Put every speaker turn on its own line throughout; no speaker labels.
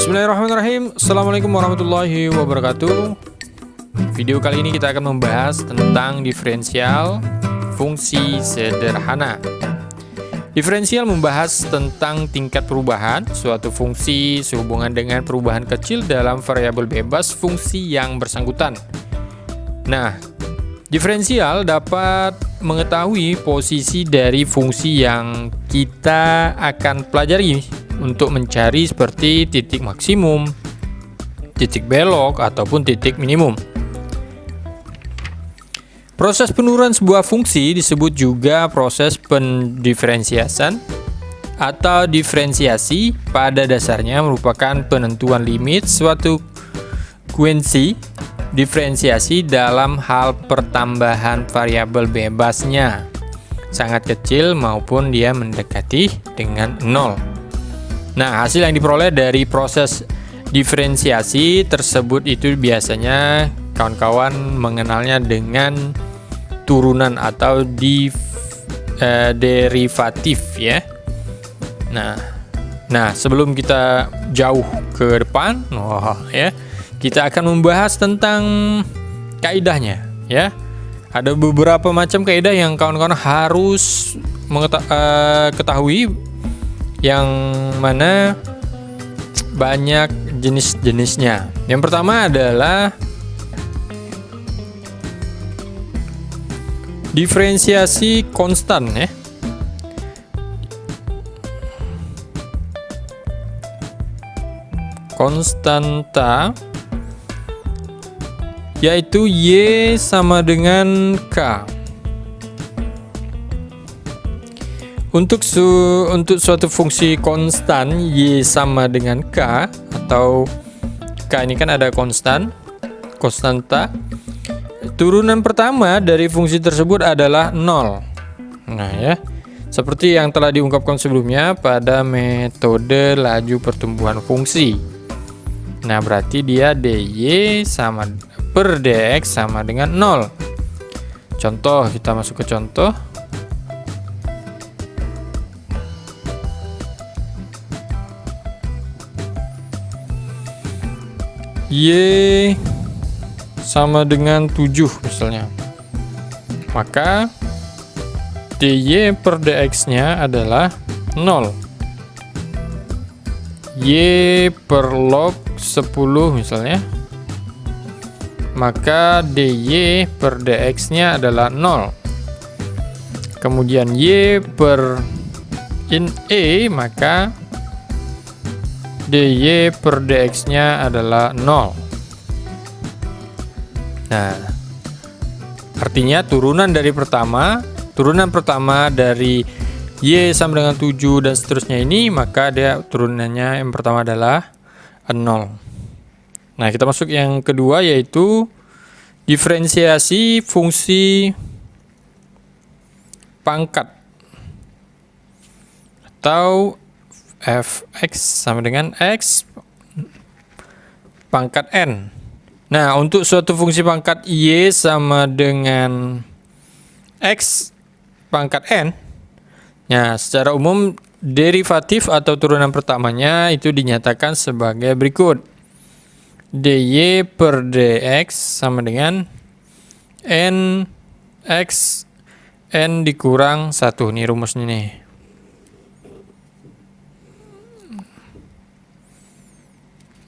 Bismillahirrahmanirrahim. Assalamualaikum warahmatullahi wabarakatuh. Video kali ini kita akan membahas tentang diferensial fungsi sederhana. Diferensial membahas tentang tingkat perubahan suatu fungsi sehubungan dengan perubahan kecil dalam variabel bebas fungsi yang bersangkutan. Nah, diferensial dapat mengetahui posisi dari fungsi yang kita akan pelajari untuk mencari seperti titik maksimum, titik belok, ataupun titik minimum. Proses penurunan sebuah fungsi disebut juga proses pendiferensiasan atau diferensiasi. Pada dasarnya merupakan penentuan limit suatu kuensi diferensiasi dalam hal pertambahan variabel bebasnya sangat kecil maupun dia mendekati dengan 0. Nah, hasil yang diperoleh dari proses diferensiasi tersebut itu biasanya kawan-kawan mengenalnya dengan turunan atau derivatif ya. Nah, sebelum kita jauh ke depan, kita akan membahas tentang kaidahnya ya. Ada beberapa macam kaidah yang kawan-kawan harus ketahui, yang mana banyak jenis-jenisnya. Yang pertama adalah diferensiasi konstan ya. Konstanta yaitu Y sama dengan K. Untuk suatu fungsi konstan Y sama dengan K, atau K ini kan ada konstanta, turunan pertama dari fungsi tersebut adalah 0. Nah ya, seperti yang telah diungkapkan sebelumnya pada metode laju pertumbuhan fungsi. Nah, berarti dia dy sama per dx sama dengan 0. Contoh, kita masuk ke contoh. Y sama dengan 7 misalnya, maka dy per dx nya adalah 0. Y per log 10 misalnya, maka dy per dx nya adalah 0. Kemudian y per in e, maka dy per dx nya adalah 0. Nah, artinya turunan pertama dari y sama dengan 7 dan seterusnya ini, maka dia turunannya yang pertama adalah 0. Nah, kita masuk yang kedua, yaitu diferensiasi fungsi pangkat atau fx sama dengan x pangkat n. Nah, untuk suatu fungsi pangkat y sama dengan x pangkat n, nah secara umum derivatif atau turunan pertamanya itu dinyatakan sebagai berikut. dy per dx sama dengan n x n dikurang 1. Ini rumusnya nih.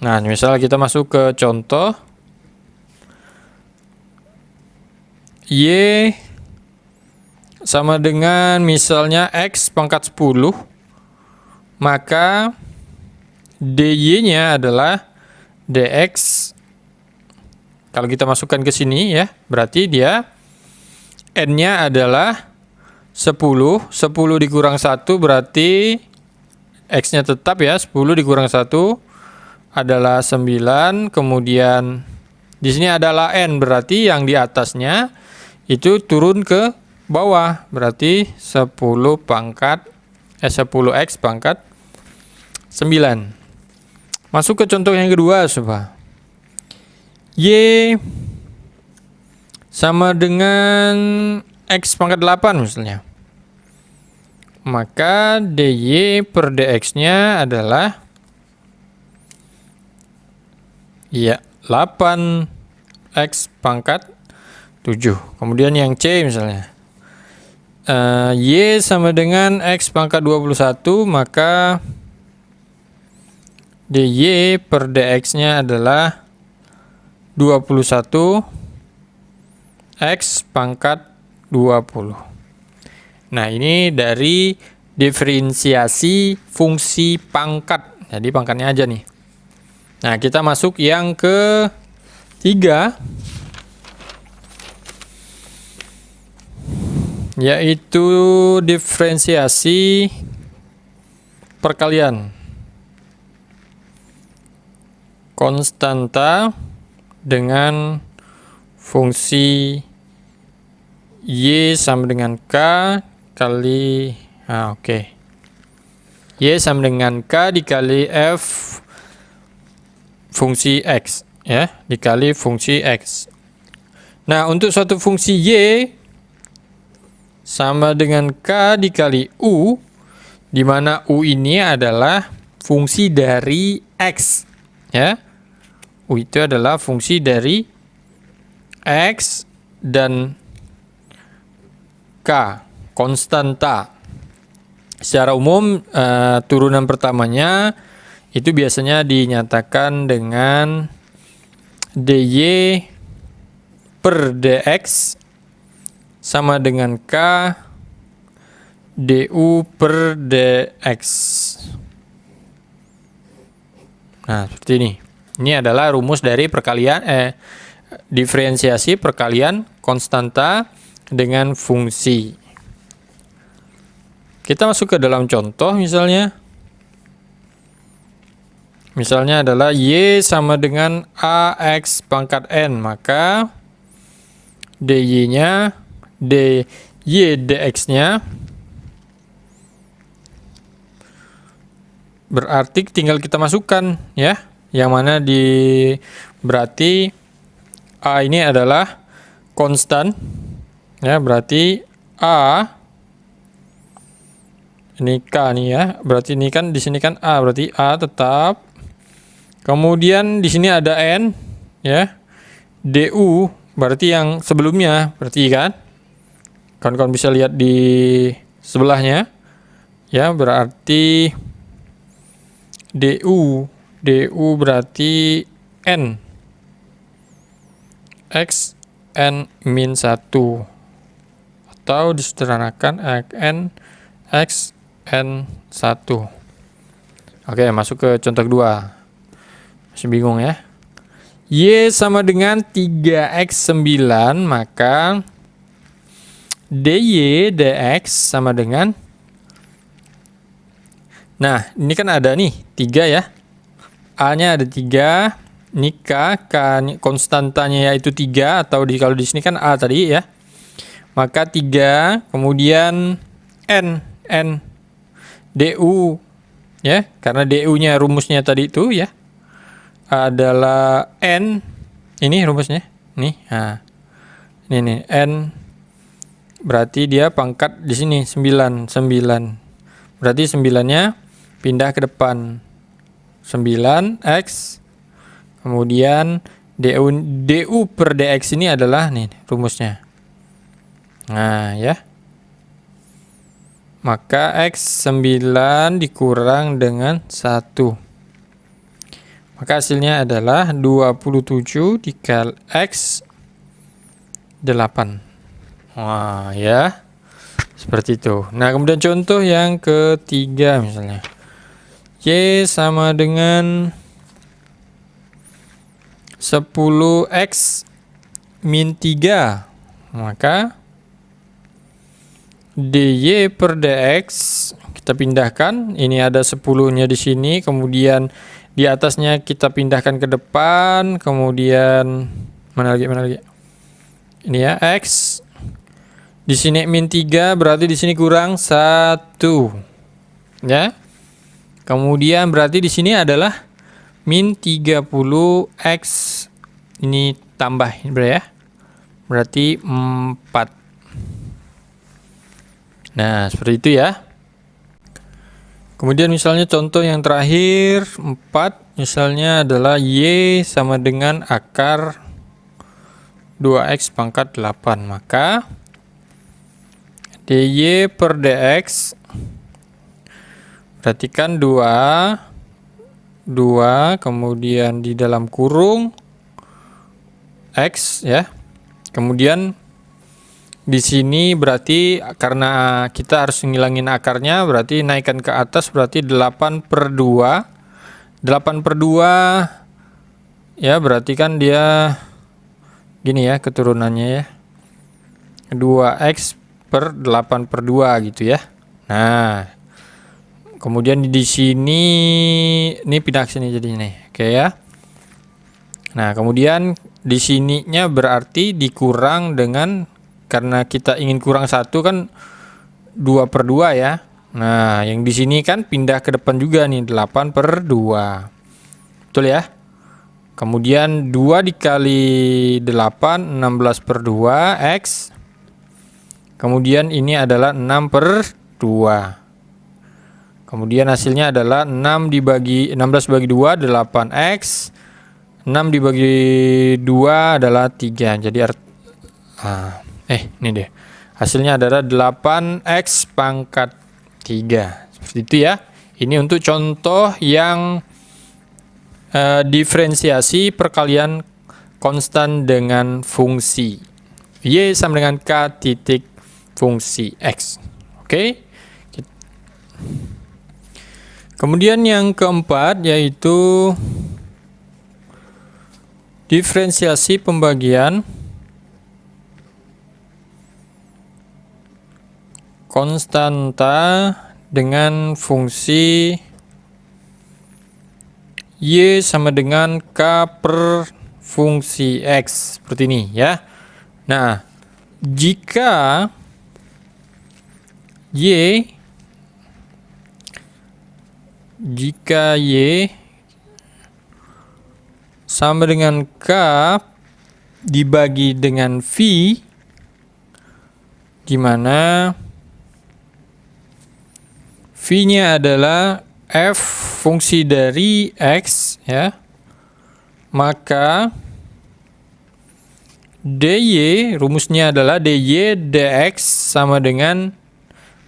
Nah, misal kita masuk ke contoh. Y sama dengan misalnya x pangkat 10, maka dy nya adalah dx. Kalau kita masukkan ke sini ya, berarti dia n nya adalah 10 dikurang 1, berarti x nya tetap ya, 10 dikurang 1 adalah 9. Kemudian di sini adalah n, berarti yang di atasnya itu turun ke bawah, berarti 10x pangkat 9. Masuk ke contoh yang kedua, coba. Y sama dengan x pangkat 8 misalnya. Maka dy per dx nya adalah Iya, 8x pangkat 7. Kemudian yang C misalnya. Y sama dengan x pangkat 21, maka dy per dx-nya adalah 21 x pangkat 20. Nah, ini dari diferensiasi fungsi pangkat. Jadi pangkatnya aja nih. Nah, kita masuk yang ketiga, yaitu diferensiasi perkalian konstanta dengan fungsi y sama dengan k kali y sama dengan k dikali f fungsi x, ya, dikali fungsi x. Nah, untuk suatu fungsi y sama dengan k dikali u, di mana u ini adalah fungsi dari x, ya. U itu adalah fungsi dari x dan k, konstanta. Secara umum turunan pertamanya itu biasanya dinyatakan dengan dy per dx sama dengan k du per dx. Nah, seperti ini. Ini adalah rumus dari diferensiasi perkalian konstanta dengan fungsi. Kita masuk ke dalam contoh misalnya. Misalnya adalah y sama dengan ax pangkat n, maka dy-nya, dy dx-nya berarti tinggal kita masukkan, ya. Yang mana berarti a ini adalah konstan, ya, berarti a ini k nih, ya. Berarti ini kan di sini kan a, berarti a tetap. Kemudian di sini ada n, ya. Du berarti yang sebelumnya, berarti kan. Kawan-kawan bisa lihat di sebelahnya, ya, berarti du berarti n x n min 1, atau disederhanakan n x n 1. Oke, masuk ke contoh kedua. Masih bingung, ya. Y sama dengan 3x9, maka dy dx sama dengan, nah, ini kan ada nih 3, ya. A-nya ada 3, ini K konstantanya yaitu 3, atau kalau di sini kan A tadi, ya. Maka 3, kemudian n du, ya, karena du-nya rumusnya tadi itu, ya, adalah n, ini rumusnya, nih. Nah, ini nih n berarti dia pangkat di sini 9. Berarti 9-nya pindah ke depan. 9x, kemudian du per dx ini adalah nih rumusnya. Nah, ya. Maka x9 dikurang dengan 1. Maka hasilnya adalah 27 dikali x 8. Wah, ya. Seperti itu. Nah, kemudian contoh yang ketiga misalnya. Y sama dengan 10x min 3. Maka dy per dx kita pindahkan. Ini ada 10-nya di sini, kemudian di atasnya kita pindahkan ke depan, kemudian mana lagi? Ini, ya, x. Di sini min 3, berarti di sini kurang 1. Ya. Kemudian berarti di sini adalah min 30x, ini tambah, ya. Berarti 4. Nah, seperti itu, ya. Kemudian misalnya contoh yang terakhir 4 misalnya adalah Y sama dengan akar 2X pangkat 8, maka dy per dx, perhatikan 2 kemudian di dalam kurung X ya. Kemudian di sini berarti karena kita harus ngilangin akarnya, berarti naikkan ke atas, berarti 8/2. 8/2 ya, berarti kan dia gini ya keturunannya ya. 2x per 8/2 gitu ya. Nah, kemudian di sini ini pindah ke sini jadi nih. Oke ya. Nah, kemudian di sininya berarti dikurang dengan, karena kita ingin kurang 1 kan 2/2 ya. Nah, yang di sini kan pindah ke depan juga nih, 8/2. Betul ya? Kemudian 2 dikali 8, 16/2 X. Kemudian ini adalah 6/2. Kemudian hasilnya adalah 16 bagi 2, 8X. 6 dibagi 2 adalah 3. Jadi ini deh. Hasilnya adalah 8X pangkat 3. Seperti itu ya. Ini untuk contoh yang diferensiasi perkalian konstan dengan fungsi. Y sama dengan K titik fungsi X. Oke. Kemudian yang keempat yaitu diferensiasi pembagian konstanta dengan fungsi Y sama dengan K per fungsi X. Seperti ini ya. Nah, jika Y sama dengan K dibagi dengan V, di mana V-nya adalah F fungsi dari X ya, maka dy, rumusnya adalah dy dx sama dengan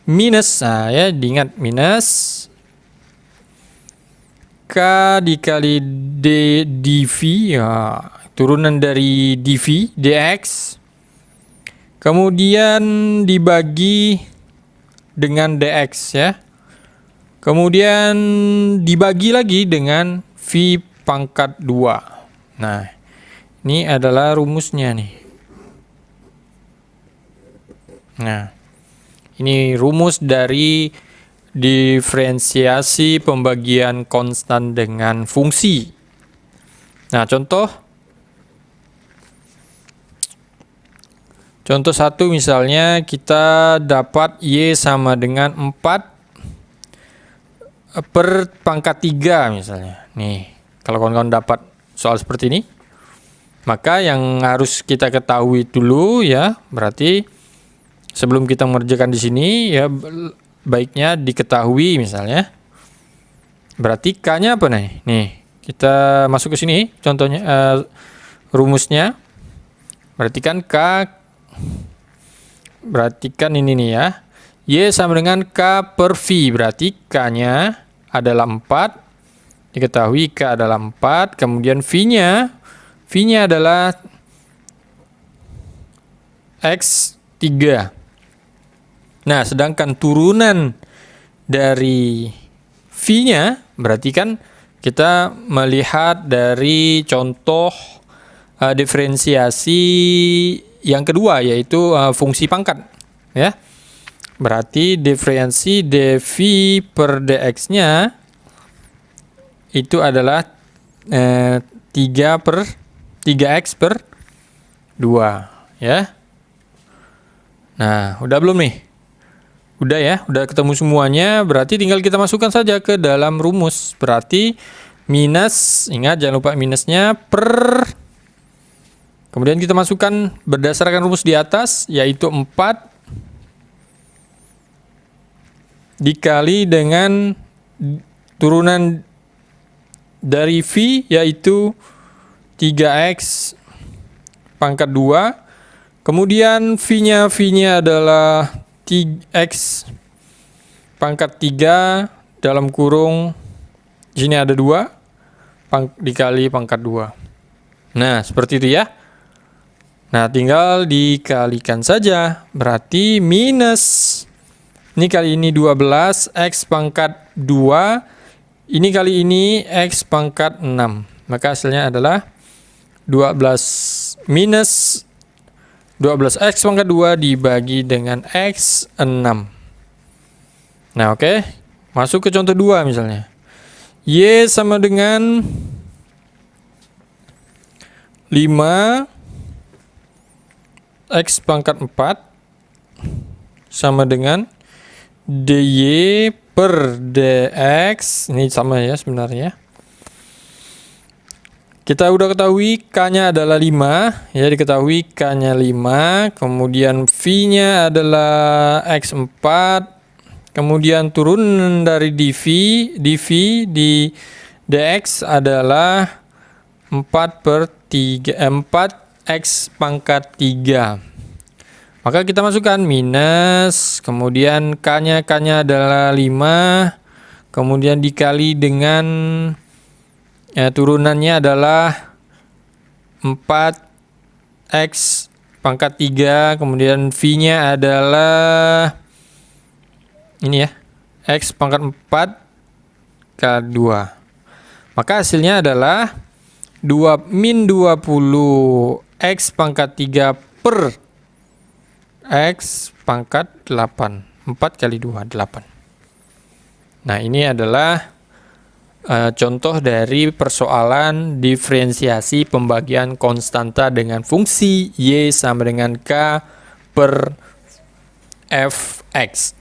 minus, nah ya diingat minus K dikali D dV ya, turunan dari dV dx, kemudian dibagi dengan dx ya, kemudian dibagi lagi dengan V pangkat 2. Nah, ini adalah rumusnya nih. Nah, ini rumus dari diferensiasi pembagian konstan dengan fungsi. Nah, contoh 1 misalnya kita dapat Y sama dengan 4 per pangkat 3 misalnya. Nih, kalau kawan-kawan dapat soal seperti ini, maka yang harus kita ketahui dulu ya, berarti sebelum kita mengerjakan di sini ya baiknya diketahui misalnya. Berarti K-nya apa nih? Nih, kita masuk ke sini contohnya rumusnya. Berarti kan K, berarti kan ini nih ya. Y sama dengan K per V, berarti K-nya adalah 4. Diketahui K adalah 4, kemudian V-nya adalah X3. Nah, sedangkan turunan dari V-nya berarti kan kita melihat dari contoh diferensiasi yang kedua yaitu fungsi pangkat ya. Berarti diferensi dV per dx-nya itu adalah 3x per 2 ya. Nah, udah belum nih? Udah ya, udah ketemu semuanya, berarti tinggal kita masukkan saja ke dalam rumus. Berarti minus, ingat jangan lupa minusnya, per, kemudian kita masukkan berdasarkan rumus di atas, yaitu 4 dikali dengan turunan dari V, yaitu 3x pangkat 2. Kemudian V-nya adalah x pangkat 3 dalam kurung, di sini ada 2 dikali pangkat 2. Nah, seperti itu ya. Nah, tinggal dikalikan saja. Berarti minus, ini kali ini 12, x pangkat 2. Ini kali ini x pangkat 6. Maka hasilnya adalah 12 minus 12x pangkat 2 dibagi dengan x 6. Nah, oke. Masuk ke contoh 2 misalnya. Y sama dengan 5 x pangkat 4 sama dengan dy per dx. Ini sama ya sebenarnya. Kita udah ketahui K-nya adalah 5, ya diketahui K-nya 5, kemudian V-nya adalah X4, kemudian turun dari dV di dx adalah 4x pangkat 3. Maka kita masukkan minus, kemudian K-nya adalah 5, kemudian dikali dengan turunannya adalah 4x pangkat 3, kemudian V-nya adalah ini ya, x pangkat 4 kali 2. Maka hasilnya adalah 20 x pangkat 3 per x pangkat 8. 4 kali 2, 8. Nah, ini adalah contoh dari persoalan diferensiasi pembagian konstanta dengan fungsi y sama dengan k per fx.